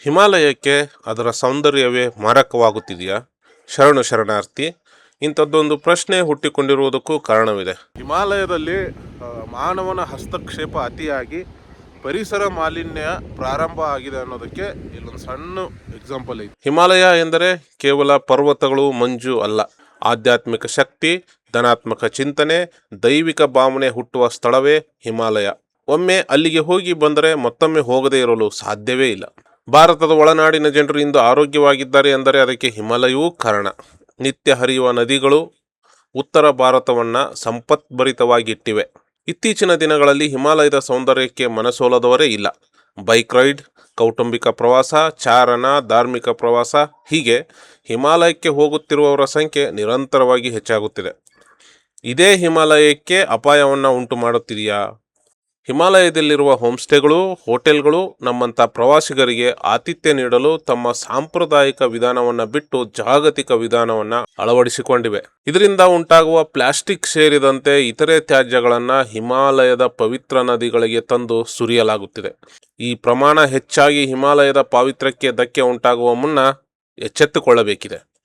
ಹಿಮಾಲಯಕ್ಕೆ ಅದರ ಸೌಂದರ್ಯವೇ ಮಾರಕವಾಗುತ್ತಿದೆಯಾ? ಶರಣಾರ್ಥಿ. ಇಂಥದ್ದೊಂದು ಪ್ರಶ್ನೆ ಹುಟ್ಟಿಕೊಂಡಿರುವುದಕ್ಕೂ ಕಾರಣವಿದೆ. ಹಿಮಾಲಯದಲ್ಲಿ ಮಾನವನ ಹಸ್ತಕ್ಷೇಪ ಅತಿಯಾಗಿ ಪರಿಸರ ಮಾಲಿನ್ಯ ಪ್ರಾರಂಭ ಆಗಿದೆ ಅನ್ನೋದಕ್ಕೆ ಇಲ್ಲೊಂದು ಸಣ್ಣ ಎಕ್ಸಾಂಪಲ್ ಐತಿ. ಹಿಮಾಲಯ ಎಂದರೆ ಕೇವಲ ಪರ್ವತಗಳು, ಮಂಜು ಅಲ್ಲ. ಆಧ್ಯಾತ್ಮಿಕ ಶಕ್ತಿ, ಧನಾತ್ಮಕ ಚಿಂತನೆ, ದೈವಿಕ ಭಾವನೆ ಹುಟ್ಟುವ ಸ್ಥಳವೇ ಹಿಮಾಲಯ. ಒಮ್ಮೆ ಅಲ್ಲಿಗೆ ಹೋಗಿ ಬಂದರೆ ಮತ್ತೊಮ್ಮೆ ಹೋಗದೇ ಇರಲು ಸಾಧ್ಯವೇ ಇಲ್ಲ. ಭಾರತದ ಒಳನಾಡಿನ ಜನರು ಇಂದು ಆರೋಗ್ಯವಾಗಿದ್ದಾರೆ ಎಂದರೆ ಅದಕ್ಕೆ ಹಿಮಾಲಯವೂ ಕಾರಣ. ನಿತ್ಯ ಹರಿಯುವ ನದಿಗಳು ಉತ್ತರ ಭಾರತವನ್ನು ಸಂಪತ್ಭರಿತವಾಗಿಟ್ಟಿವೆ. ಇತ್ತೀಚಿನ ದಿನಗಳಲ್ಲಿ ಹಿಮಾಲಯದ ಸೌಂದರ್ಯಕ್ಕೆ ಮನಸೋಲದವರೇ ಇಲ್ಲ. ಬೈಕ್ ರೈಡ್, ಕೌಟುಂಬಿಕ ಪ್ರವಾಸ, ಚಾರಣ, ಧಾರ್ಮಿಕ ಪ್ರವಾಸ ಹೀಗೆ ಹಿಮಾಲಯಕ್ಕೆ ಹೋಗುತ್ತಿರುವವರ ಸಂಖ್ಯೆ ನಿರಂತರವಾಗಿ ಹೆಚ್ಚಾಗುತ್ತಿದೆ. ಇದೇ ಹಿಮಾಲಯಕ್ಕೆ ಅಪಾಯವನ್ನು ಉಂಟು ಮಾಡುತ್ತಿದೆಯಾ? ಹಿಮಾಲಯದಲ್ಲಿರುವ ಹೋಮ್ಸ್ಟೇಗಳು, ಹೋಟೆಲ್ಗಳು ನಮ್ಮಂಥ ಪ್ರವಾಸಿಗರಿಗೆ ಆತಿಥ್ಯ ನೀಡಲು ತಮ್ಮ ಸಾಂಪ್ರದಾಯಿಕ ವಿಧಾನವನ್ನು ಬಿಟ್ಟು ಜಾಗತಿಕ ವಿಧಾನವನ್ನು ಅಳವಡಿಸಿಕೊಂಡಿವೆ. ಇದರಿಂದ ಉಂಟಾಗುವ ಪ್ಲಾಸ್ಟಿಕ್ ಸೇರಿದಂತೆ ಇತರೆ ತ್ಯಾಜ್ಯಗಳನ್ನು ಹಿಮಾಲಯದ ಪವಿತ್ರ ನದಿಗಳಿಗೆ ತಂದು ಸುರಿಯಲಾಗುತ್ತಿದೆ. ಈ ಪ್ರಮಾಣ ಹೆಚ್ಚಾಗಿ ಹಿಮಾಲಯದ ಪಾವಿತ್ರ್ಯಕ್ಕೆ ಧಕ್ಕೆ ಉಂಟಾಗುವ ಮುನ್ನ ಎಚ್ಚೆತ್ತುಕೊಳ್ಳಬೇಕಿದೆ.